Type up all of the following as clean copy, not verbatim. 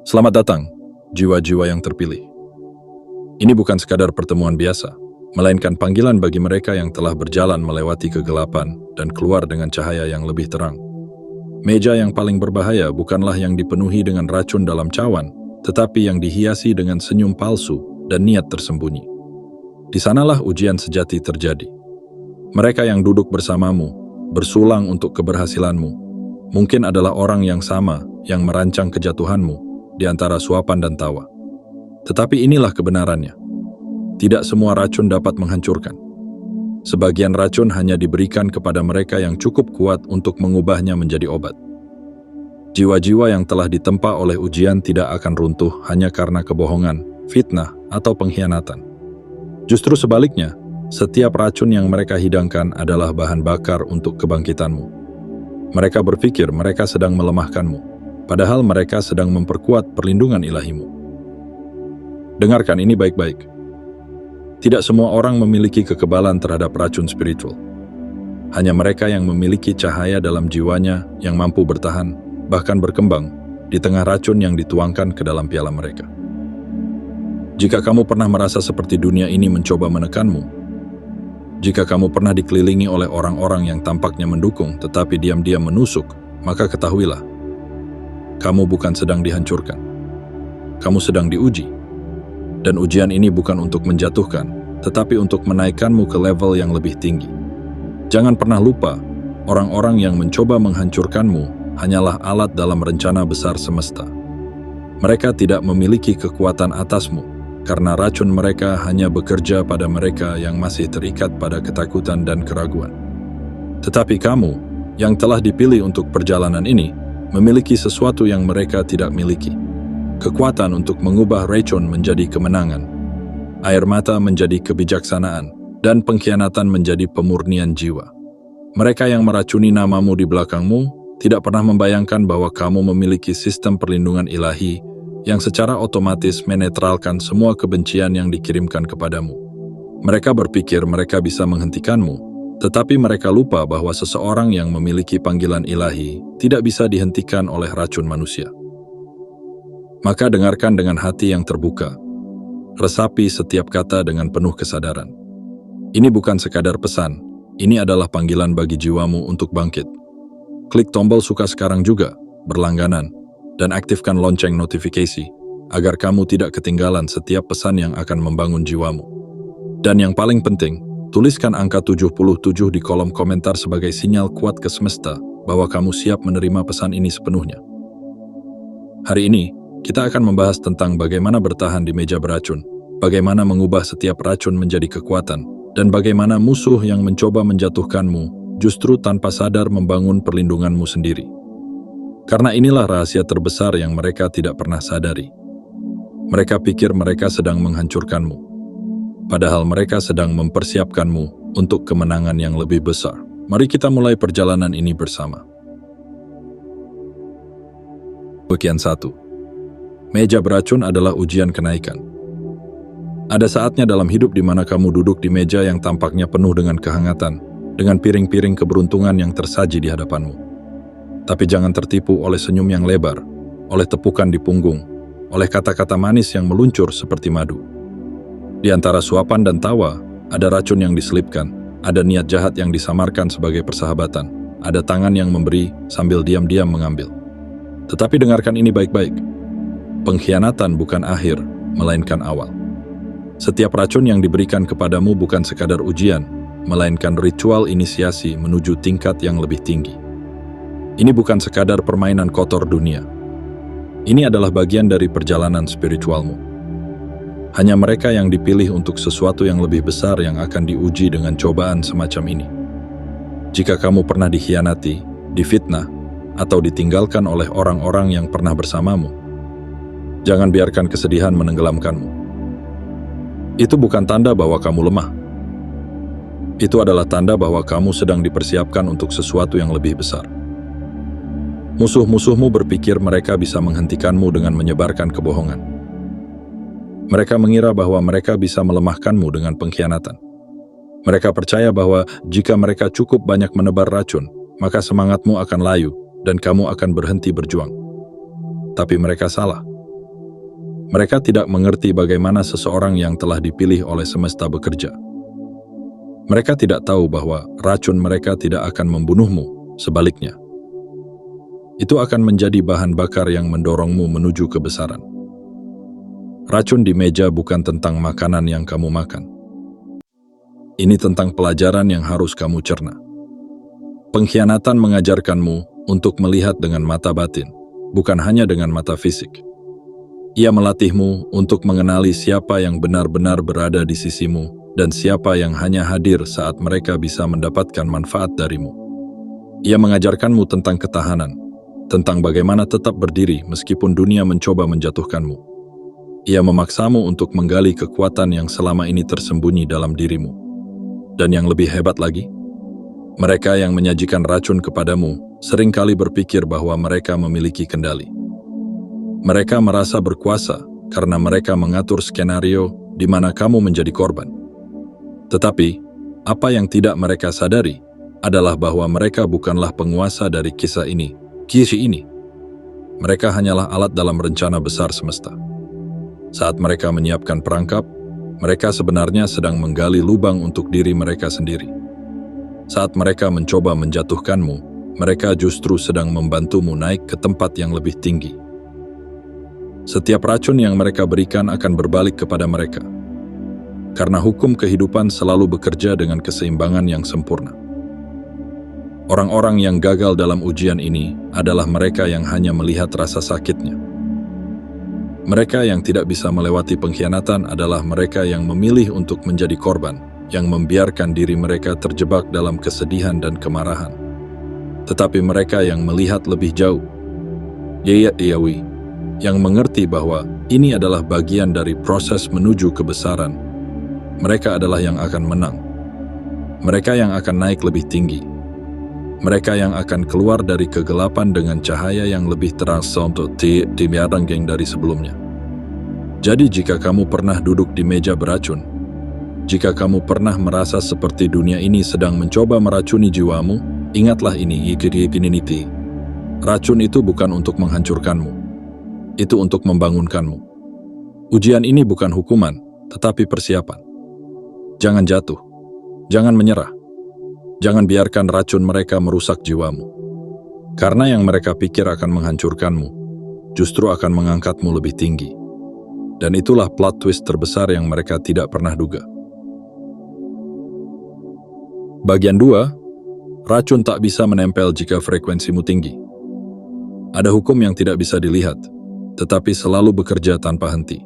Selamat datang, jiwa-jiwa yang terpilih. Ini bukan sekadar pertemuan biasa, melainkan panggilan bagi mereka yang telah berjalan melewati kegelapan dan keluar dengan cahaya yang lebih terang. Meja yang paling berbahaya bukanlah yang dipenuhi dengan racun dalam cawan, tetapi yang dihiasi dengan senyum palsu dan niat tersembunyi. Di sanalah ujian sejati terjadi. Mereka yang duduk bersamamu, bersulang untuk keberhasilanmu, mungkin adalah orang yang sama yang merancang kejatuhanmu di antara suapan dan tawa. Tetapi inilah kebenarannya. Tidak semua racun dapat menghancurkan. Sebagian racun hanya diberikan kepada mereka yang cukup kuat untuk mengubahnya menjadi obat. Jiwa-jiwa yang telah ditempa oleh ujian tidak akan runtuh hanya karena kebohongan, fitnah, atau pengkhianatan. Justru sebaliknya, setiap racun yang mereka hidangkan adalah bahan bakar untuk kebangkitanmu. Mereka berpikir mereka sedang melemahkanmu, padahal mereka sedang memperkuat perlindungan ilahimu. Dengarkan ini baik-baik. Tidak semua orang memiliki kekebalan terhadap racun spiritual. Hanya mereka yang memiliki cahaya dalam jiwanya yang mampu bertahan, bahkan berkembang, di tengah racun yang dituangkan ke dalam piala mereka. Jika kamu pernah merasa seperti dunia ini mencoba menekanmu, jika kamu pernah dikelilingi oleh orang-orang yang tampaknya mendukung tetapi diam-diam menusuk, maka ketahuilah, kamu bukan sedang dihancurkan. Kamu sedang diuji. Dan ujian ini bukan untuk menjatuhkan, tetapi untuk menaikkanmu ke level yang lebih tinggi. Jangan pernah lupa, orang-orang yang mencoba menghancurkanmu hanyalah alat dalam rencana besar semesta. Mereka tidak memiliki kekuatan atasmu, karena racun mereka hanya bekerja pada mereka yang masih terikat pada ketakutan dan keraguan. Tetapi kamu, yang telah dipilih untuk perjalanan ini, memiliki sesuatu yang mereka tidak miliki. Kekuatan untuk mengubah racun menjadi kemenangan, air mata menjadi kebijaksanaan, dan pengkhianatan menjadi pemurnian jiwa. Mereka yang meracuni namamu di belakangmu tidak pernah membayangkan bahwa kamu memiliki sistem perlindungan ilahi yang secara otomatis menetralkan semua kebencian yang dikirimkan kepadamu. Mereka berpikir mereka bisa menghentikanmu, tetapi mereka lupa bahwa seseorang yang memiliki panggilan ilahi tidak bisa dihentikan oleh racun manusia. Maka dengarkan dengan hati yang terbuka. Resapi setiap kata dengan penuh kesadaran. Ini bukan sekadar pesan, ini adalah panggilan bagi jiwamu untuk bangkit. Klik tombol suka sekarang juga, berlangganan, dan aktifkan lonceng notifikasi, agar kamu tidak ketinggalan setiap pesan yang akan membangun jiwamu. Dan yang paling penting, tuliskan angka 77 di kolom komentar sebagai sinyal kuat ke semesta bahwa kamu siap menerima pesan ini sepenuhnya. Hari ini, kita akan membahas tentang bagaimana bertahan di meja beracun, bagaimana mengubah setiap racun menjadi kekuatan, dan bagaimana musuh yang mencoba menjatuhkanmu justru tanpa sadar membangun perlindunganmu sendiri. Karena inilah rahasia terbesar yang mereka tidak pernah sadari. Mereka pikir mereka sedang menghancurkanmu, padahal mereka sedang mempersiapkanmu untuk kemenangan yang lebih besar. Mari kita mulai perjalanan ini bersama. Bagian 1. Meja beracun adalah ujian kenaikan. Ada saatnya dalam hidup di mana kamu duduk di meja yang tampaknya penuh dengan kehangatan, dengan piring-piring keberuntungan yang tersaji di hadapanmu. Tapi jangan tertipu oleh senyum yang lebar, oleh tepukan di punggung, oleh kata-kata manis yang meluncur seperti madu. Di antara suapan dan tawa, ada racun yang diselipkan, ada niat jahat yang disamarkan sebagai persahabatan, ada tangan yang memberi sambil diam-diam mengambil. Tetapi dengarkan ini baik-baik. Pengkhianatan bukan akhir, melainkan awal. Setiap racun yang diberikan kepadamu bukan sekadar ujian, melainkan ritual inisiasi menuju tingkat yang lebih tinggi. Ini bukan sekadar permainan kotor dunia. Ini adalah bagian dari perjalanan spiritualmu. Hanya mereka yang dipilih untuk sesuatu yang lebih besar yang akan diuji dengan cobaan semacam ini. Jika kamu pernah dikhianati, difitnah, atau ditinggalkan oleh orang-orang yang pernah bersamamu, jangan biarkan kesedihan menenggelamkanmu. Itu bukan tanda bahwa kamu lemah. Itu adalah tanda bahwa kamu sedang dipersiapkan untuk sesuatu yang lebih besar. Musuh-musuhmu berpikir mereka bisa menghentikanmu dengan menyebarkan kebohongan. Mereka mengira bahwa mereka bisa melemahkanmu dengan pengkhianatan. Mereka percaya bahwa jika mereka cukup banyak menebar racun, maka semangatmu akan layu dan kamu akan berhenti berjuang. Tapi mereka salah. Mereka tidak mengerti bagaimana seseorang yang telah dipilih oleh semesta bekerja. Mereka tidak tahu bahwa racun mereka tidak akan membunuhmu, sebaliknya. Itu akan menjadi bahan bakar yang mendorongmu menuju kebesaran. Racun di meja bukan tentang makanan yang kamu makan. Ini tentang pelajaran yang harus kamu cerna. Pengkhianatan mengajarkanmu untuk melihat dengan mata batin, bukan hanya dengan mata fisik. Ia melatihmu untuk mengenali siapa yang benar-benar berada di sisimu dan siapa yang hanya hadir saat mereka bisa mendapatkan manfaat darimu. Ia mengajarkanmu tentang ketahanan, tentang bagaimana tetap berdiri meskipun dunia mencoba menjatuhkanmu. Ia memaksamu untuk menggali kekuatan yang selama ini tersembunyi dalam dirimu. Dan yang lebih hebat lagi, mereka yang menyajikan racun kepadamu seringkali berpikir bahwa mereka memiliki kendali. Mereka merasa berkuasa karena mereka mengatur skenario di mana kamu menjadi korban. Tetapi, apa yang tidak mereka sadari adalah bahwa mereka bukanlah penguasa dari kisah ini. Mereka hanyalah alat dalam rencana besar semesta. Saat mereka menyiapkan perangkap, mereka sebenarnya sedang menggali lubang untuk diri mereka sendiri. Saat mereka mencoba menjatuhkanmu, mereka justru sedang membantumu naik ke tempat yang lebih tinggi. Setiap racun yang mereka berikan akan berbalik kepada mereka. Karena hukum kehidupan selalu bekerja dengan keseimbangan yang sempurna. Orang-orang yang gagal dalam ujian ini adalah mereka yang hanya melihat rasa sakitnya. Mereka yang tidak bisa melewati pengkhianatan adalah mereka yang memilih untuk menjadi korban, yang membiarkan diri mereka terjebak dalam kesedihan dan kemarahan. Tetapi mereka yang melihat lebih jauh, yang mengerti bahwa ini adalah bagian dari proses menuju kebesaran, mereka adalah yang akan menang. Mereka yang akan naik lebih tinggi. Mereka yang akan keluar dari kegelapan dengan cahaya yang lebih terang geng dari sebelumnya. Jadi jika kamu pernah duduk di meja beracun, jika kamu pernah merasa seperti dunia ini sedang mencoba meracuni jiwamu, ingatlah ini. Racun itu bukan untuk menghancurkanmu. Itu untuk membangunkanmu. Ujian ini bukan hukuman, tetapi persiapan. Jangan jatuh. Jangan menyerah. Jangan biarkan racun mereka merusak jiwamu. Karena yang mereka pikir akan menghancurkanmu, justru akan mengangkatmu lebih tinggi. Dan itulah plot twist terbesar yang mereka tidak pernah duga. Bagian 2, racun tak bisa menempel jika frekuensimu tinggi. Ada hukum yang tidak bisa dilihat, tetapi selalu bekerja tanpa henti.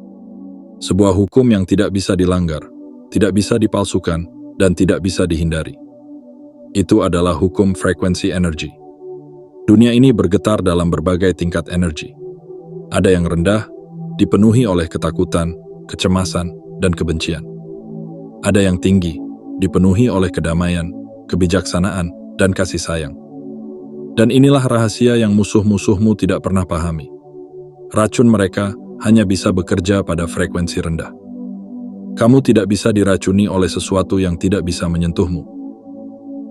Sebuah hukum yang tidak bisa dilanggar, tidak bisa dipalsukan, dan tidak bisa dihindari. Itu adalah hukum frekuensi energi. Dunia ini bergetar dalam berbagai tingkat energi. Ada yang rendah, dipenuhi oleh ketakutan, kecemasan, dan kebencian. Ada yang tinggi, dipenuhi oleh kedamaian, kebijaksanaan, dan kasih sayang. Dan inilah rahasia yang musuh-musuhmu tidak pernah pahami. Racun mereka hanya bisa bekerja pada frekuensi rendah. Kamu tidak bisa diracuni oleh sesuatu yang tidak bisa menyentuhmu.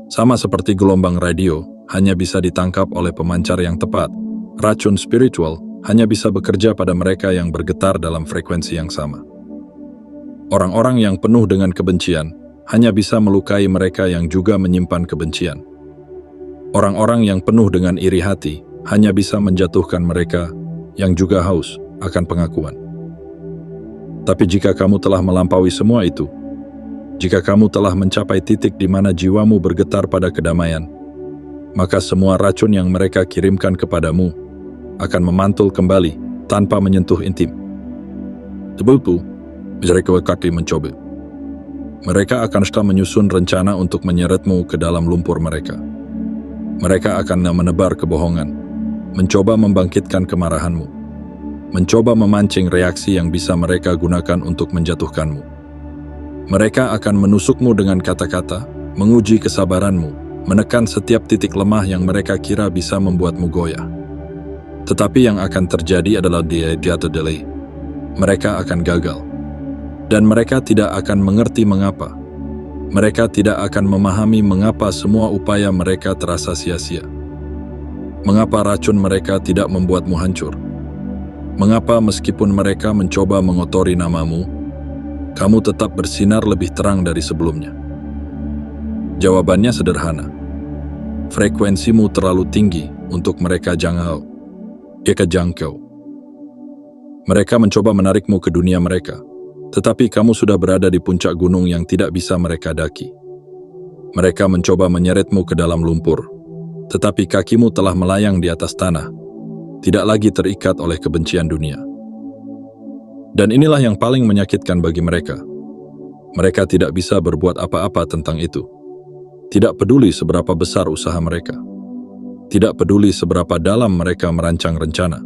Sama seperti gelombang radio hanya bisa ditangkap oleh pemancar yang tepat, racun spiritual hanya bisa bekerja pada mereka yang bergetar dalam frekuensi yang sama. Orang-orang yang penuh dengan kebencian hanya bisa melukai mereka yang juga menyimpan kebencian. Orang-orang yang penuh dengan iri hati hanya bisa menjatuhkan mereka yang juga haus akan pengakuan. Tapi jika kamu telah melampaui semua itu, jika kamu telah mencapai titik di mana jiwamu bergetar pada kedamaian, maka semua racun yang mereka kirimkan kepadamu akan memantul kembali tanpa menyentuh intim. Sebelum mereka kaki mencoba. Mereka akan menyusun rencana untuk menyeretmu ke dalam lumpur mereka. Mereka akan menebar kebohongan, mencoba membangkitkan kemarahanmu, mencoba memancing reaksi yang bisa mereka gunakan untuk menjatuhkanmu. Mereka akan menusukmu dengan kata-kata, menguji kesabaranmu, menekan setiap titik lemah yang mereka kira bisa membuatmu goyah. Tetapi yang akan terjadi adalah delay. Mereka akan gagal. Dan mereka tidak akan mengerti mengapa. Mereka tidak akan memahami mengapa semua upaya mereka terasa sia-sia. Mengapa racun mereka tidak membuatmu hancur. Mengapa meskipun mereka mencoba mengotori namamu, kamu tetap bersinar lebih terang dari sebelumnya? Jawabannya sederhana. Frekuensimu terlalu tinggi untuk mereka jangkau. Mereka mencoba menarikmu ke dunia mereka, tetapi kamu sudah berada di puncak gunung yang tidak bisa mereka daki. Mereka mencoba menyeretmu ke dalam lumpur, tetapi kakimu telah melayang di atas tanah, tidak lagi terikat oleh kebencian dunia. Dan inilah yang paling menyakitkan bagi mereka. Mereka tidak bisa berbuat apa-apa tentang itu. Tidak peduli seberapa besar usaha mereka. Tidak peduli seberapa dalam mereka merancang rencana.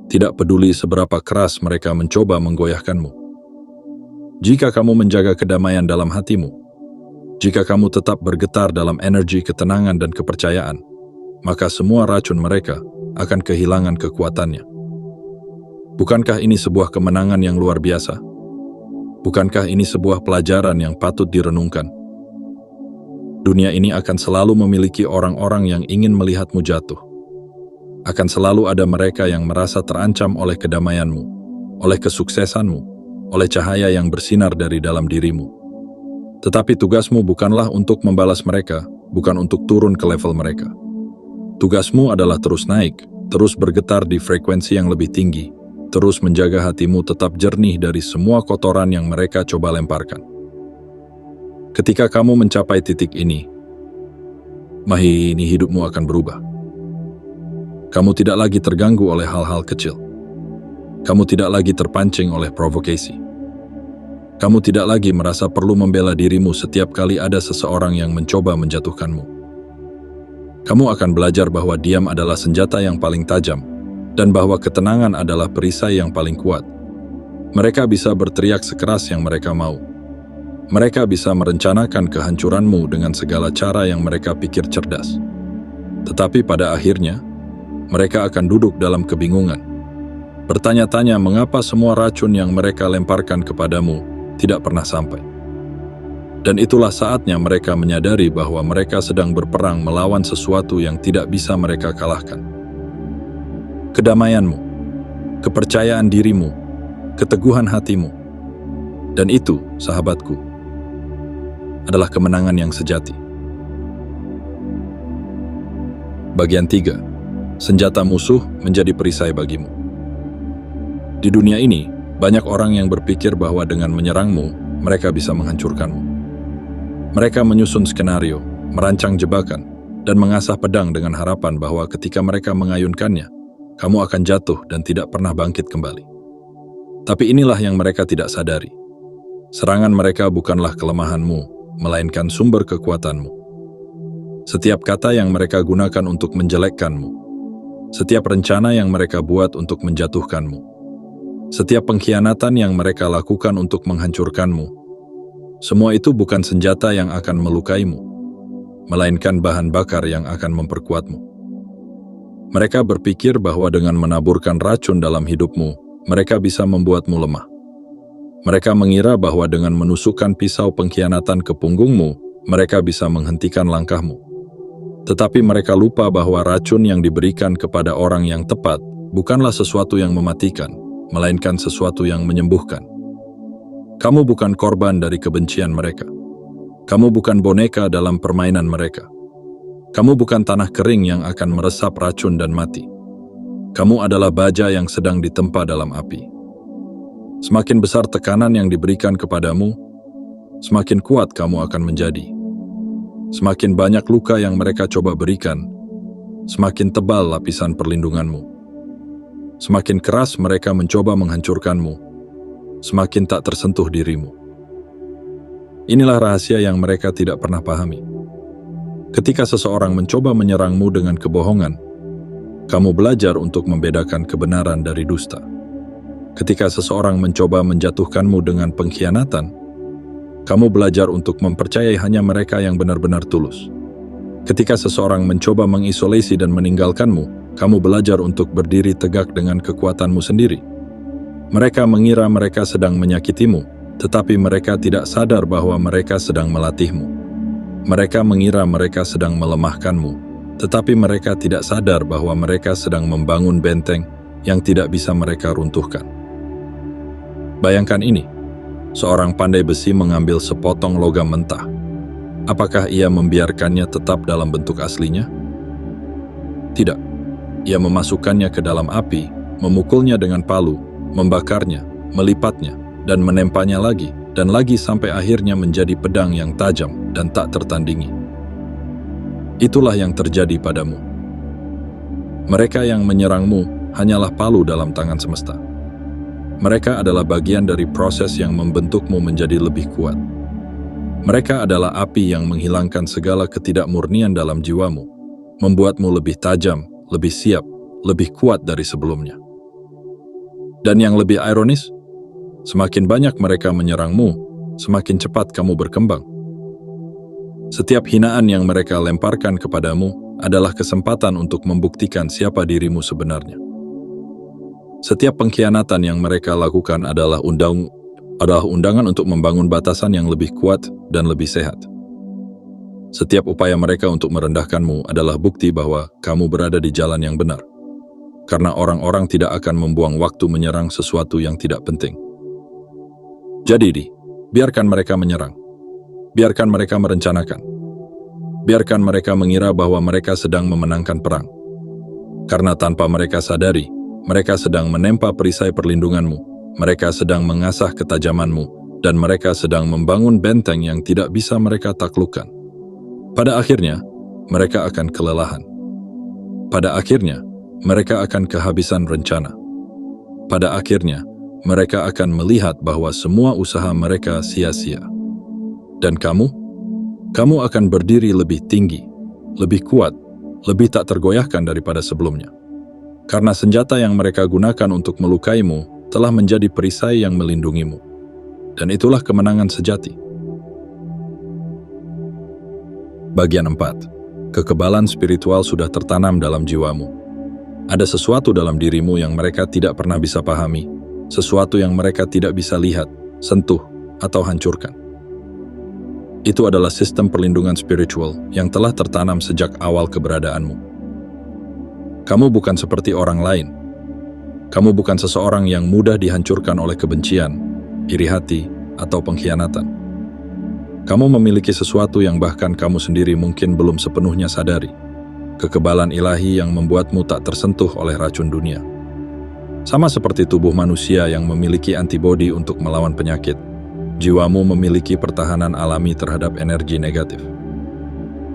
Tidak peduli seberapa keras mereka mencoba menggoyahkanmu. Jika kamu menjaga kedamaian dalam hatimu, jika kamu tetap bergetar dalam energi ketenangan dan kepercayaan, maka semua racun mereka akan kehilangan kekuatannya. Bukankah ini sebuah kemenangan yang luar biasa? Bukankah ini sebuah pelajaran yang patut direnungkan? Dunia ini akan selalu memiliki orang-orang yang ingin melihatmu jatuh. Akan selalu ada mereka yang merasa terancam oleh kedamaianmu, oleh kesuksesanmu, oleh cahaya yang bersinar dari dalam dirimu. Tetapi tugasmu bukanlah untuk membalas mereka, bukan untuk turun ke level mereka. Tugasmu adalah terus naik, terus bergetar di frekuensi yang lebih tinggi, terus menjaga hatimu tetap jernih dari semua kotoran yang mereka coba lemparkan. Ketika kamu mencapai titik ini, hidupmu akan berubah. Kamu tidak lagi terganggu oleh hal-hal kecil. Kamu tidak lagi terpancing oleh provokasi. Kamu tidak lagi merasa perlu membela dirimu setiap kali ada seseorang yang mencoba menjatuhkanmu. Kamu akan belajar bahwa diam adalah senjata yang paling tajam, dan bahwa ketenangan adalah perisai yang paling kuat. Mereka bisa berteriak sekeras yang mereka mau. Mereka bisa merencanakan kehancuranmu dengan segala cara yang mereka pikir cerdas. Tetapi pada akhirnya, mereka akan duduk dalam kebingungan. Bertanya-tanya mengapa semua racun yang mereka lemparkan kepadamu tidak pernah sampai. Dan itulah saatnya mereka menyadari bahwa mereka sedang berperang melawan sesuatu yang tidak bisa mereka kalahkan. Kedamaianmu, kepercayaan dirimu, keteguhan hatimu. Dan itu, sahabatku, adalah kemenangan yang sejati. Bagian 3. Senjata musuh menjadi perisai bagimu. Di dunia ini, banyak orang yang berpikir bahwa dengan menyerangmu, mereka bisa menghancurkanmu. Mereka menyusun skenario, merancang jebakan, dan mengasah pedang dengan harapan bahwa ketika mereka mengayunkannya, kamu akan jatuh dan tidak pernah bangkit kembali. Tapi inilah yang mereka tidak sadari. Serangan mereka bukanlah kelemahanmu, melainkan sumber kekuatanmu. Setiap kata yang mereka gunakan untuk menjelekkanmu, setiap rencana yang mereka buat untuk menjatuhkanmu, setiap pengkhianatan yang mereka lakukan untuk menghancurkanmu, semua itu bukan senjata yang akan melukaimu, melainkan bahan bakar yang akan memperkuatmu. Mereka berpikir bahwa dengan menaburkan racun dalam hidupmu, mereka bisa membuatmu lemah. Mereka mengira bahwa dengan menusukkan pisau pengkhianatan ke punggungmu, mereka bisa menghentikan langkahmu. Tetapi mereka lupa bahwa racun yang diberikan kepada orang yang tepat bukanlah sesuatu yang mematikan, melainkan sesuatu yang menyembuhkan. Kamu bukan korban dari kebencian mereka. Kamu bukan boneka dalam permainan mereka. Kamu bukan tanah kering yang akan meresap racun dan mati. Kamu adalah baja yang sedang ditempa dalam api. Semakin besar tekanan yang diberikan kepadamu, semakin kuat kamu akan menjadi. Semakin banyak luka yang mereka coba berikan, semakin tebal lapisan perlindunganmu. Semakin keras mereka mencoba menghancurkanmu, semakin tak tersentuh dirimu. Inilah rahasia yang mereka tidak pernah pahami. Ketika seseorang mencoba menyerangmu dengan kebohongan, kamu belajar untuk membedakan kebenaran dari dusta. Ketika seseorang mencoba menjatuhkanmu dengan pengkhianatan, kamu belajar untuk mempercayai hanya mereka yang benar-benar tulus. Ketika seseorang mencoba mengisolasi dan meninggalkanmu, kamu belajar untuk berdiri tegak dengan kekuatanmu sendiri. Mereka mengira mereka sedang menyakitimu, tetapi mereka tidak sadar bahwa mereka sedang melatihmu. Mereka mengira mereka sedang melemahkanmu, tetapi mereka tidak sadar bahwa mereka sedang membangun benteng yang tidak bisa mereka runtuhkan. Bayangkan ini, seorang pandai besi mengambil sepotong logam mentah. Apakah ia membiarkannya tetap dalam bentuk aslinya? Tidak. Ia memasukkannya ke dalam api, memukulnya dengan palu, membakarnya, melipatnya, dan menempanya lagi, dan lagi sampai akhirnya menjadi pedang yang tajam dan tak tertandingi. Itulah yang terjadi padamu. Mereka yang menyerangmu hanyalah palu dalam tangan semesta. Mereka adalah bagian dari proses yang membentukmu menjadi lebih kuat. Mereka adalah api yang menghilangkan segala ketidakmurnian dalam jiwamu, membuatmu lebih tajam, lebih siap, lebih kuat dari sebelumnya. Dan yang lebih ironis, semakin banyak mereka menyerangmu, semakin cepat kamu berkembang. Setiap hinaan yang mereka lemparkan kepadamu adalah kesempatan untuk membuktikan siapa dirimu sebenarnya. Setiap pengkhianatan yang mereka lakukan adalah undangan untuk membangun batasan yang lebih kuat dan lebih sehat. Setiap upaya mereka untuk merendahkanmu adalah bukti bahwa kamu berada di jalan yang benar. Karena orang-orang tidak akan membuang waktu menyerang sesuatu yang tidak penting. Jadi, biarkan mereka menyerang. Biarkan mereka merencanakan. Biarkan mereka mengira bahwa mereka sedang memenangkan perang. Karena tanpa mereka sadari, mereka sedang menempa perisai perlindunganmu, mereka sedang mengasah ketajamanmu, dan mereka sedang membangun benteng yang tidak bisa mereka taklukkan. Pada akhirnya, mereka akan kelelahan. Pada akhirnya, mereka akan kehabisan rencana. Pada akhirnya, mereka akan melihat bahwa semua usaha mereka sia-sia. Dan kamu akan berdiri lebih tinggi, lebih kuat, lebih tak tergoyahkan daripada sebelumnya. Karena senjata yang mereka gunakan untuk melukaimu telah menjadi perisai yang melindungimu. Dan itulah kemenangan sejati. Bagian 4. Kekebalan spiritual sudah tertanam dalam jiwamu. Ada sesuatu dalam dirimu yang mereka tidak pernah bisa pahami, sesuatu yang mereka tidak bisa lihat, sentuh, atau hancurkan. Itu adalah sistem perlindungan spiritual yang telah tertanam sejak awal keberadaanmu. Kamu bukan seperti orang lain. Kamu bukan seseorang yang mudah dihancurkan oleh kebencian, iri hati, atau pengkhianatan. Kamu memiliki sesuatu yang bahkan kamu sendiri mungkin belum sepenuhnya sadari. Kekebalan ilahi yang membuatmu tak tersentuh oleh racun dunia. Sama seperti tubuh manusia yang memiliki antibodi untuk melawan penyakit, jiwamu memiliki pertahanan alami terhadap energi negatif.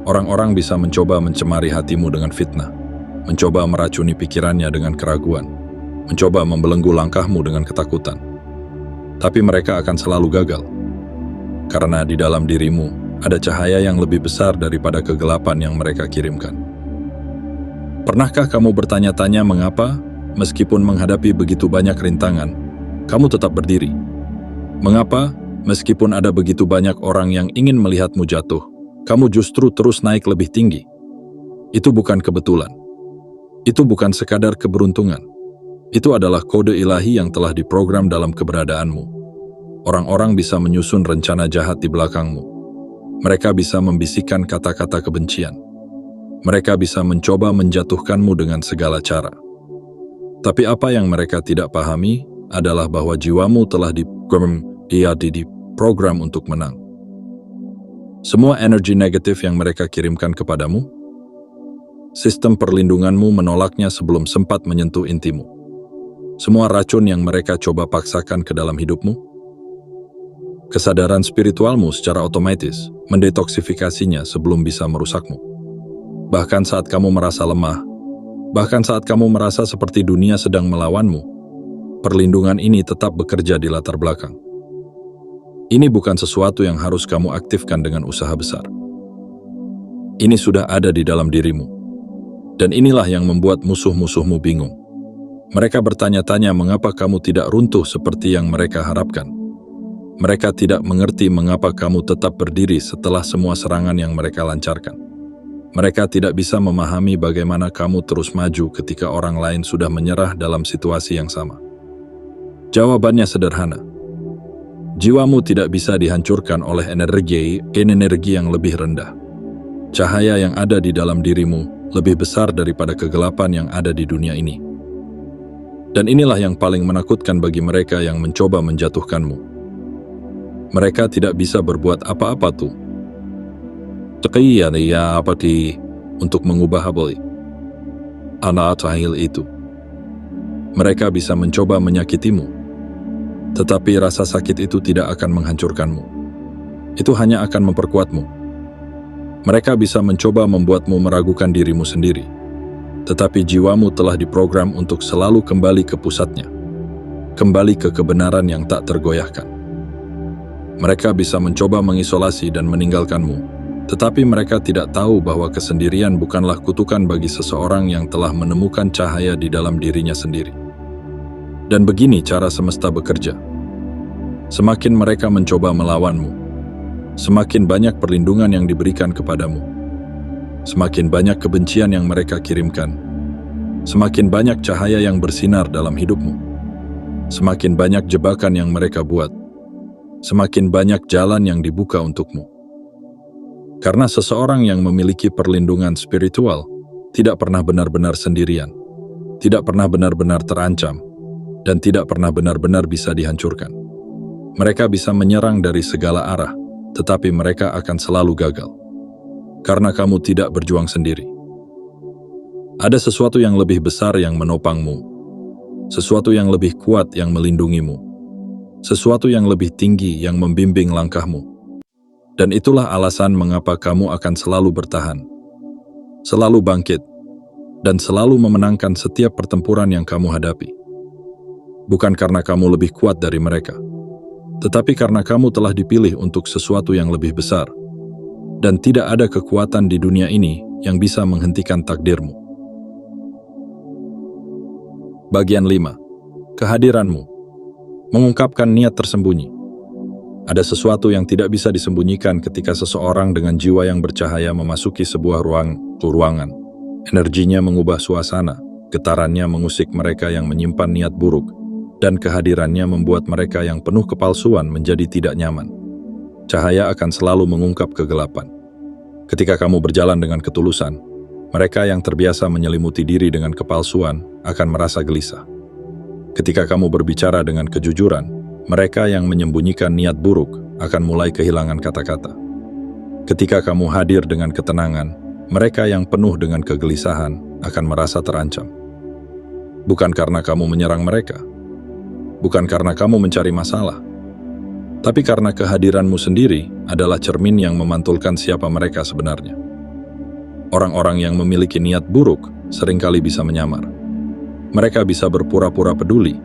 Orang-orang bisa mencoba mencemari hatimu dengan fitnah, mencoba meracuni pikirannya dengan keraguan, mencoba membelenggu langkahmu dengan ketakutan. Tapi mereka akan selalu gagal. Karena di dalam dirimu ada cahaya yang lebih besar daripada kegelapan yang mereka kirimkan. Pernahkah kamu bertanya-tanya mengapa, meskipun menghadapi begitu banyak rintangan, kamu tetap berdiri? Mengapa, meskipun ada begitu banyak orang yang ingin melihatmu jatuh, kamu justru terus naik lebih tinggi? Itu bukan kebetulan. Itu bukan sekadar keberuntungan. Itu adalah kode ilahi yang telah diprogram dalam keberadaanmu. Orang-orang bisa menyusun rencana jahat di belakangmu. Mereka bisa membisikkan kata-kata kebencian. Mereka bisa mencoba menjatuhkanmu dengan segala cara. Tapi apa yang mereka tidak pahami adalah bahwa jiwamu telah diprogram untuk menang. Semua energi negatif yang mereka kirimkan kepadamu, sistem perlindunganmu menolaknya sebelum sempat menyentuh intimu. Semua racun yang mereka coba paksakan ke dalam hidupmu, kesadaran spiritualmu secara otomatis mendetoksifikasinya sebelum bisa merusakmu. Bahkan saat kamu merasa lemah, bahkan saat kamu merasa seperti dunia sedang melawanmu, perlindungan ini tetap bekerja di latar belakang. Ini bukan sesuatu yang harus kamu aktifkan dengan usaha besar. Ini sudah ada di dalam dirimu. Dan inilah yang membuat musuh-musuhmu bingung. Mereka bertanya-tanya mengapa kamu tidak runtuh seperti yang mereka harapkan. Mereka tidak mengerti mengapa kamu tetap berdiri setelah semua serangan yang mereka lancarkan. Mereka tidak bisa memahami bagaimana kamu terus maju ketika orang lain sudah menyerah dalam situasi yang sama. Jawabannya sederhana. Jiwamu tidak bisa dihancurkan oleh energi yang lebih rendah. Cahaya yang ada di dalam dirimu lebih besar daripada kegelapan yang ada di dunia ini. Dan inilah yang paling menakutkan bagi mereka yang mencoba menjatuhkanmu. Mereka tidak bisa berbuat apa-apa tuh. Untuk mengubah haboli. Anak tahil itu. Mereka bisa mencoba menyakitimu, tetapi rasa sakit itu tidak akan menghancurkanmu. Itu hanya akan memperkuatmu. Mereka bisa mencoba membuatmu meragukan dirimu sendiri, tetapi jiwamu telah diprogram untuk selalu kembali ke pusatnya, kembali ke kebenaran yang tak tergoyahkan. Mereka bisa mencoba mengisolasi dan meninggalkanmu, tetapi mereka tidak tahu bahwa kesendirian bukanlah kutukan bagi seseorang yang telah menemukan cahaya di dalam dirinya sendiri. Dan begini cara semesta bekerja. Semakin mereka mencoba melawanmu, semakin banyak perlindungan yang diberikan kepadamu. Semakin banyak kebencian yang mereka kirimkan, semakin banyak cahaya yang bersinar dalam hidupmu. Semakin banyak jebakan yang mereka buat, semakin banyak jalan yang dibuka untukmu. Karena seseorang yang memiliki perlindungan spiritual tidak pernah benar-benar sendirian, tidak pernah benar-benar terancam, dan tidak pernah benar-benar bisa dihancurkan. Mereka bisa menyerang dari segala arah, tetapi mereka akan selalu gagal. Karena kamu tidak berjuang sendiri. Ada sesuatu yang lebih besar yang menopangmu, sesuatu yang lebih kuat yang melindungimu, sesuatu yang lebih tinggi yang membimbing langkahmu. Dan itulah alasan mengapa kamu akan selalu bertahan, selalu bangkit, dan selalu memenangkan setiap pertempuran yang kamu hadapi. Bukan karena kamu lebih kuat dari mereka, tetapi karena kamu telah dipilih untuk sesuatu yang lebih besar. Dan tidak ada kekuatan di dunia ini yang bisa menghentikan takdirmu. Bagian 5. Kehadiranmu. Mengungkapkan niat tersembunyi. Ada sesuatu yang tidak bisa disembunyikan ketika seseorang dengan jiwa yang bercahaya memasuki sebuah ruangan. Energinya mengubah suasana, getarannya mengusik mereka yang menyimpan niat buruk, dan kehadirannya membuat mereka yang penuh kepalsuan menjadi tidak nyaman. Cahaya akan selalu mengungkap kegelapan. Ketika kamu berjalan dengan ketulusan, mereka yang terbiasa menyelimuti diri dengan kepalsuan akan merasa gelisah. Ketika kamu berbicara dengan kejujuran, mereka yang menyembunyikan niat buruk akan mulai kehilangan kata-kata. Ketika kamu hadir dengan ketenangan, mereka yang penuh dengan kegelisahan akan merasa terancam. Bukan karena kamu menyerang mereka, bukan karena kamu mencari masalah, tapi karena kehadiranmu sendiri adalah cermin yang memantulkan siapa mereka sebenarnya. Orang-orang yang memiliki niat buruk seringkali bisa menyamar. Mereka bisa berpura-pura peduli,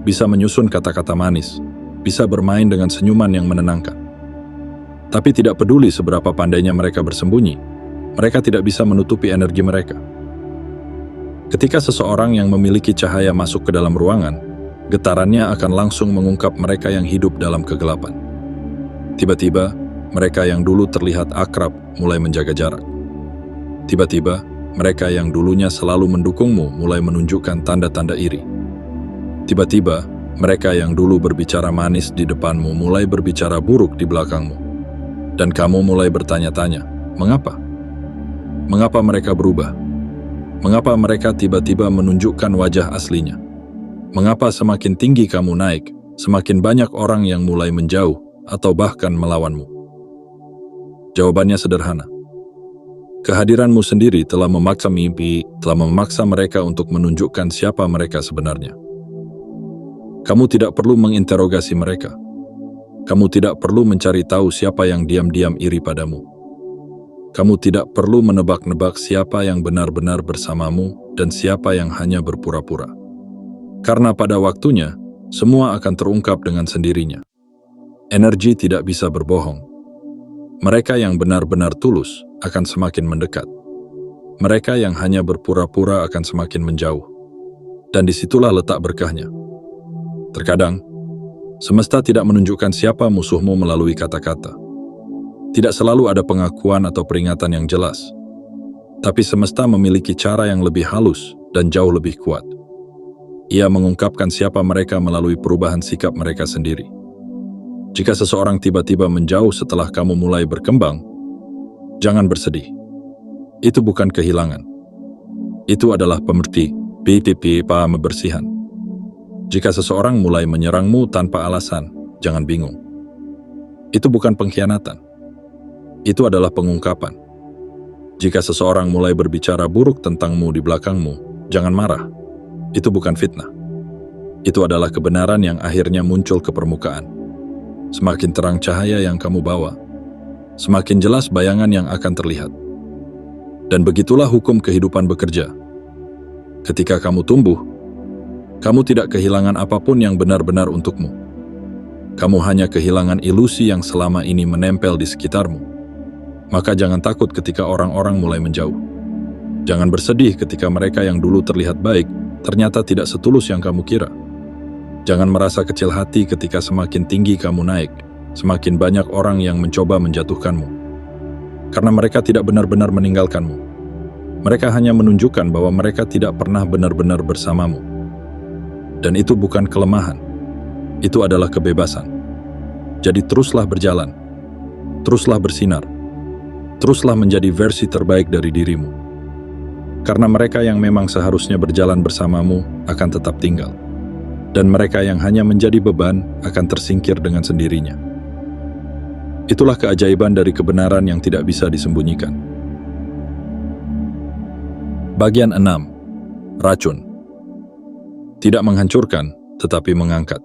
bisa menyusun kata-kata manis, bisa bermain dengan senyuman yang menenangkan. Tapi tidak peduli seberapa pandainya mereka bersembunyi, mereka tidak bisa menutupi energi mereka. Ketika seseorang yang memiliki cahaya masuk ke dalam ruangan, getarannya akan langsung mengungkap mereka yang hidup dalam kegelapan. Tiba-tiba, mereka yang dulu terlihat akrab mulai menjaga jarak. Tiba-tiba, mereka yang dulunya selalu mendukungmu mulai menunjukkan tanda-tanda iri. Tiba-tiba, mereka yang dulu berbicara manis di depanmu mulai berbicara buruk di belakangmu. Dan kamu mulai bertanya-tanya, mengapa? Mengapa mereka berubah? Mengapa mereka tiba-tiba menunjukkan wajah aslinya? Mengapa semakin tinggi kamu naik, semakin banyak orang yang mulai menjauh atau bahkan melawanmu? Jawabannya sederhana. Kehadiranmu sendiri telah memaksa mereka untuk menunjukkan siapa mereka sebenarnya. Kamu tidak perlu menginterogasi mereka. Kamu tidak perlu mencari tahu siapa yang diam-diam iri padamu. Kamu tidak perlu menebak-nebak siapa yang benar-benar bersamamu dan siapa yang hanya berpura-pura. Karena pada waktunya, semua akan terungkap dengan sendirinya. Energi tidak bisa berbohong. Mereka yang benar-benar tulus akan semakin mendekat. Mereka yang hanya berpura-pura akan semakin menjauh. Dan disitulah letak berkahnya. Terkadang, semesta tidak menunjukkan siapa musuhmu melalui kata-kata. Tidak selalu ada pengakuan atau peringatan yang jelas. Tapi semesta memiliki cara yang lebih halus dan jauh lebih kuat. Ia mengungkapkan siapa mereka melalui perubahan sikap mereka sendiri. Jika seseorang tiba-tiba menjauh setelah kamu mulai berkembang, jangan bersedih. Itu bukan kehilangan. Itu adalah pemerti, PPP, pembersihan. Jika seseorang mulai menyerangmu tanpa alasan, jangan bingung. Itu bukan pengkhianatan. Itu adalah pengungkapan. Jika seseorang mulai berbicara buruk tentangmu di belakangmu, jangan marah. Itu bukan fitnah. Itu adalah kebenaran yang akhirnya muncul ke permukaan. Semakin terang cahaya yang kamu bawa, semakin jelas bayangan yang akan terlihat. Dan begitulah hukum kehidupan bekerja. Ketika kamu tumbuh, kamu tidak kehilangan apapun yang benar-benar untukmu. Kamu hanya kehilangan ilusi yang selama ini menempel di sekitarmu. Maka jangan takut ketika orang-orang mulai menjauh. Jangan bersedih ketika mereka yang dulu terlihat baik, ternyata tidak setulus yang kamu kira. Jangan merasa kecil hati ketika semakin tinggi kamu naik, semakin banyak orang yang mencoba menjatuhkanmu. Karena mereka tidak benar-benar meninggalkanmu. Mereka hanya menunjukkan bahwa mereka tidak pernah benar-benar bersamamu. Dan itu bukan kelemahan, itu adalah kebebasan. Jadi teruslah berjalan, teruslah bersinar, teruslah menjadi versi terbaik dari dirimu. Karena mereka yang memang seharusnya berjalan bersamamu akan tetap tinggal. Dan mereka yang hanya menjadi beban akan tersingkir dengan sendirinya. Itulah keajaiban dari kebenaran yang tidak bisa disembunyikan. Bagian 6. Racun. Tidak menghancurkan, tetapi mengangkat.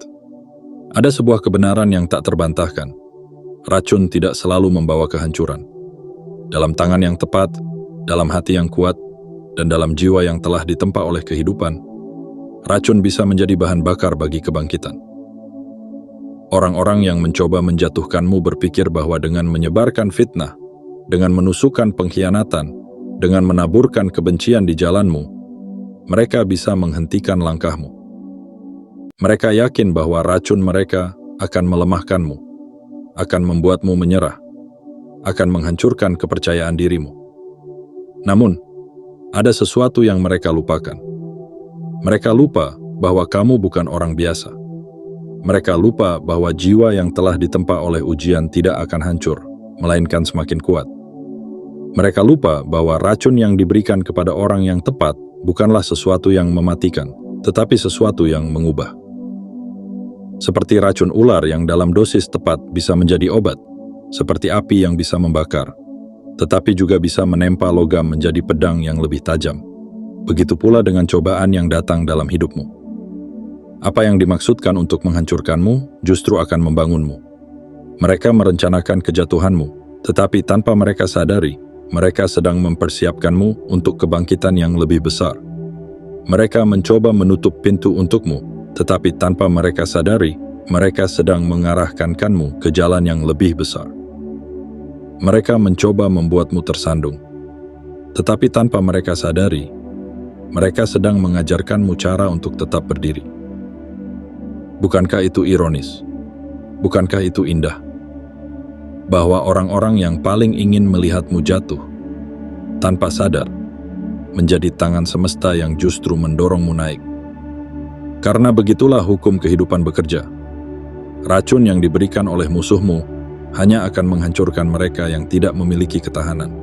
Ada sebuah kebenaran yang tak terbantahkan. Racun tidak selalu membawa kehancuran. Dalam tangan yang tepat, dalam hati yang kuat, dan dalam jiwa yang telah ditempa oleh kehidupan, racun bisa menjadi bahan bakar bagi kebangkitan. Orang-orang yang mencoba menjatuhkanmu berpikir bahwa dengan menyebarkan fitnah, dengan menusukkan pengkhianatan, dengan menaburkan kebencian di jalanmu, mereka bisa menghentikan langkahmu. Mereka yakin bahwa racun mereka akan melemahkanmu, akan membuatmu menyerah, akan menghancurkan kepercayaan dirimu. Namun, ada sesuatu yang mereka lupakan. Mereka lupa bahwa kamu bukan orang biasa. Mereka lupa bahwa jiwa yang telah ditempa oleh ujian tidak akan hancur, melainkan semakin kuat. Mereka lupa bahwa racun yang diberikan kepada orang yang tepat bukanlah sesuatu yang mematikan, tetapi sesuatu yang mengubah. Seperti racun ular yang dalam dosis tepat bisa menjadi obat, seperti api yang bisa membakar, tetapi juga bisa menempa logam menjadi pedang yang lebih tajam. Begitu pula dengan cobaan yang datang dalam hidupmu. Apa yang dimaksudkan untuk menghancurkanmu justru akan membangunmu. Mereka merencanakan kejatuhanmu, tetapi tanpa mereka sadari, mereka sedang mempersiapkanmu untuk kebangkitan yang lebih besar. Mereka mencoba menutup pintu untukmu, tetapi tanpa mereka sadari, mereka sedang mengarahkanmu ke jalan yang lebih besar. Mereka mencoba membuatmu tersandung, tetapi tanpa mereka sadari, mereka sedang mengajarkanmu cara untuk tetap berdiri. Bukankah itu ironis? Bukankah itu indah? Bahwa orang-orang yang paling ingin melihatmu jatuh, tanpa sadar, menjadi tangan semesta yang justru mendorongmu naik. Karena begitulah hukum kehidupan bekerja. Racun yang diberikan oleh musuhmu hanya akan menghancurkan mereka yang tidak memiliki ketahanan.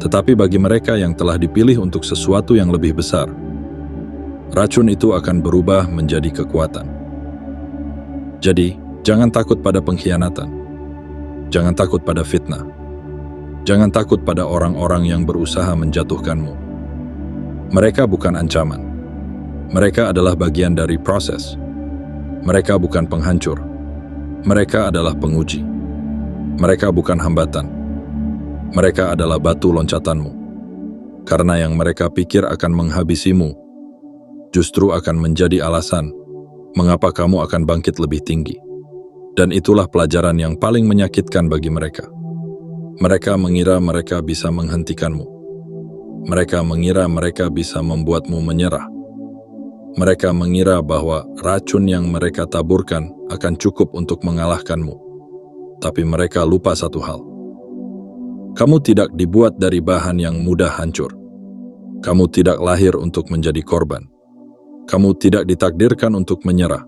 Tetapi bagi mereka yang telah dipilih untuk sesuatu yang lebih besar, racun itu akan berubah menjadi kekuatan. Jadi, jangan takut pada pengkhianatan. Jangan takut pada fitnah. Jangan takut pada orang-orang yang berusaha menjatuhkanmu. Mereka bukan ancaman. Mereka adalah bagian dari proses. Mereka bukan penghancur. Mereka adalah penguji. Mereka bukan hambatan. Mereka adalah batu loncatanmu. Karena yang mereka pikir akan menghabisimu, justru akan menjadi alasan mengapa kamu akan bangkit lebih tinggi. Dan itulah pelajaran yang paling menyakitkan bagi mereka. Mereka mengira mereka bisa menghentikanmu. Mereka mengira mereka bisa membuatmu menyerah. Mereka mengira bahwa racun yang mereka taburkan akan cukup untuk mengalahkanmu. Tapi mereka lupa satu hal. Kamu tidak dibuat dari bahan yang mudah hancur. Kamu tidak lahir untuk menjadi korban. Kamu tidak ditakdirkan untuk menyerah.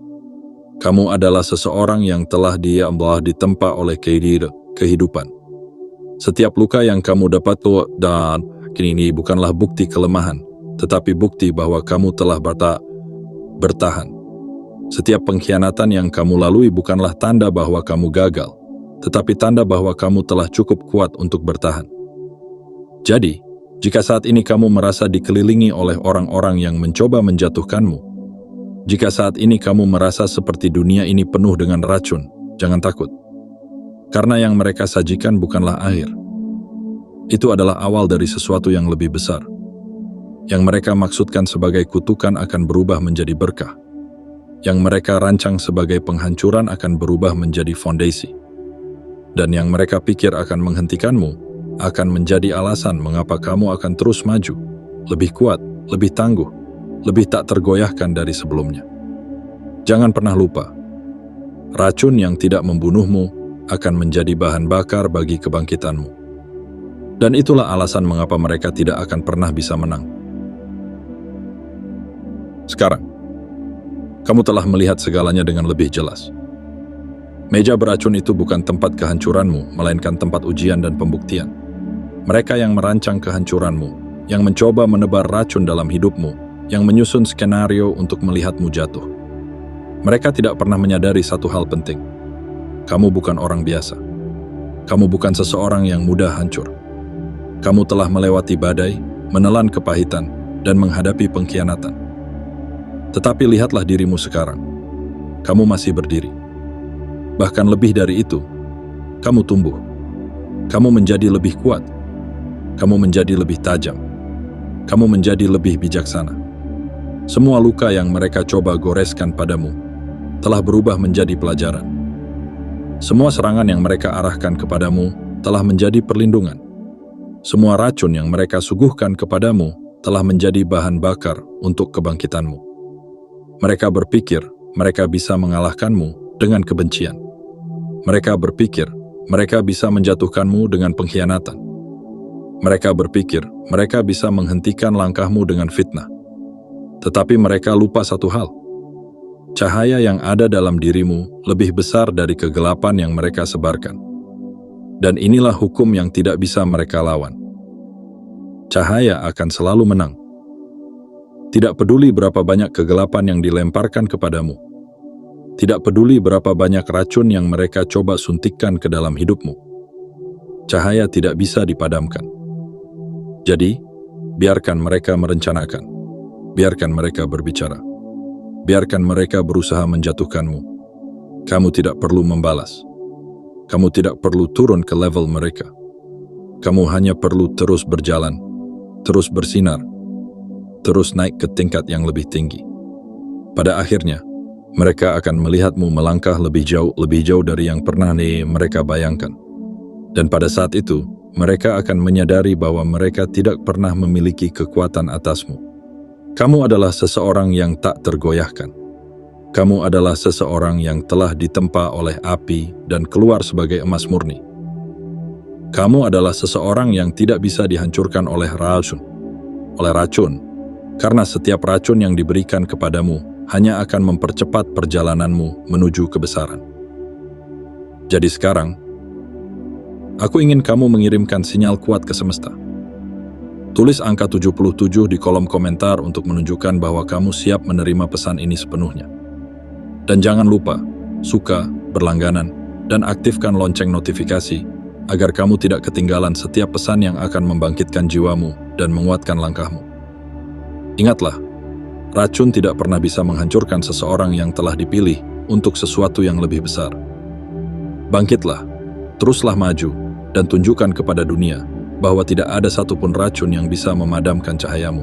Kamu adalah seseorang yang telah Allah ditempa oleh kehidupan. Setiap luka yang kamu dapat dan kini ini bukanlah bukti kelemahan, tetapi bukti bahwa kamu telah bertahan. Setiap pengkhianatan yang kamu lalui bukanlah tanda bahwa kamu gagal, tetapi tanda bahwa kamu telah cukup kuat untuk bertahan. Jadi, jika saat ini kamu merasa dikelilingi oleh orang-orang yang mencoba menjatuhkanmu, jika saat ini kamu merasa seperti dunia ini penuh dengan racun, jangan takut. Karena yang mereka sajikan bukanlah akhir. Itu adalah awal dari sesuatu yang lebih besar. Yang mereka maksudkan sebagai kutukan akan berubah menjadi berkah. Yang mereka rancang sebagai penghancuran akan berubah menjadi fondasi. Dan yang mereka pikir akan menghentikanmu, akan menjadi alasan mengapa kamu akan terus maju, lebih kuat, lebih tangguh, lebih tak tergoyahkan dari sebelumnya. Jangan pernah lupa, racun yang tidak membunuhmu akan menjadi bahan bakar bagi kebangkitanmu. Dan itulah alasan mengapa mereka tidak akan pernah bisa menang. Sekarang, kamu telah melihat segalanya dengan lebih jelas. Meja beracun itu bukan tempat kehancuranmu, melainkan tempat ujian dan pembuktian. Mereka yang merancang kehancuranmu, yang mencoba menebar racun dalam hidupmu, yang menyusun skenario untuk melihatmu jatuh. Mereka tidak pernah menyadari satu hal penting. Kamu bukan orang biasa. Kamu bukan seseorang yang mudah hancur. Kamu telah melewati badai, menelan kepahitan, dan menghadapi pengkhianatan. Tetapi lihatlah dirimu sekarang. Kamu masih berdiri. Bahkan lebih dari itu, kamu tumbuh. Kamu menjadi lebih kuat. Kamu menjadi lebih tajam. Kamu menjadi lebih bijaksana. Semua luka yang mereka coba goreskan padamu telah berubah menjadi pelajaran. Semua serangan yang mereka arahkan kepadamu telah menjadi perlindungan. Semua racun yang mereka suguhkan kepadamu telah menjadi bahan bakar untuk kebangkitanmu. Mereka berpikir mereka bisa mengalahkanmu dengan kebencian. Mereka berpikir mereka bisa menjatuhkanmu dengan pengkhianatan. Mereka berpikir mereka bisa menghentikan langkahmu dengan fitnah. Tetapi mereka lupa satu hal. Cahaya yang ada dalam dirimu lebih besar dari kegelapan yang mereka sebarkan. Dan inilah hukum yang tidak bisa mereka lawan. Cahaya akan selalu menang. Tidak peduli berapa banyak kegelapan yang dilemparkan kepadamu. Tidak peduli berapa banyak racun yang mereka coba suntikkan ke dalam hidupmu. Cahaya tidak bisa dipadamkan. Jadi, biarkan mereka merencanakan. Biarkan mereka berbicara. Biarkan mereka berusaha menjatuhkanmu. Kamu tidak perlu membalas. Kamu tidak perlu turun ke level mereka. Kamu hanya perlu terus berjalan, terus bersinar, terus naik ke tingkat yang lebih tinggi. Pada akhirnya, mereka akan melihatmu melangkah lebih jauh dari yang pernah mereka bayangkan. Dan pada saat itu, mereka akan menyadari bahwa mereka tidak pernah memiliki kekuatan atasmu. Kamu adalah seseorang yang tak tergoyahkan. Kamu adalah seseorang yang telah ditempa oleh api dan keluar sebagai emas murni. Kamu adalah seseorang yang tidak bisa dihancurkan oleh racun. Karena setiap racun yang diberikan kepadamu hanya akan mempercepat perjalananmu menuju kebesaran. Jadi sekarang, aku ingin kamu mengirimkan sinyal kuat ke semesta. Tulis angka 77 di kolom komentar untuk menunjukkan bahwa kamu siap menerima pesan ini sepenuhnya. Dan jangan lupa, suka, berlangganan, dan aktifkan lonceng notifikasi agar kamu tidak ketinggalan setiap pesan yang akan membangkitkan jiwamu dan menguatkan langkahmu. Ingatlah, racun tidak pernah bisa menghancurkan seseorang yang telah dipilih untuk sesuatu yang lebih besar. Bangkitlah, teruslah maju, dan tunjukkan kepada dunia bahwa tidak ada satupun racun yang bisa memadamkan cahayamu.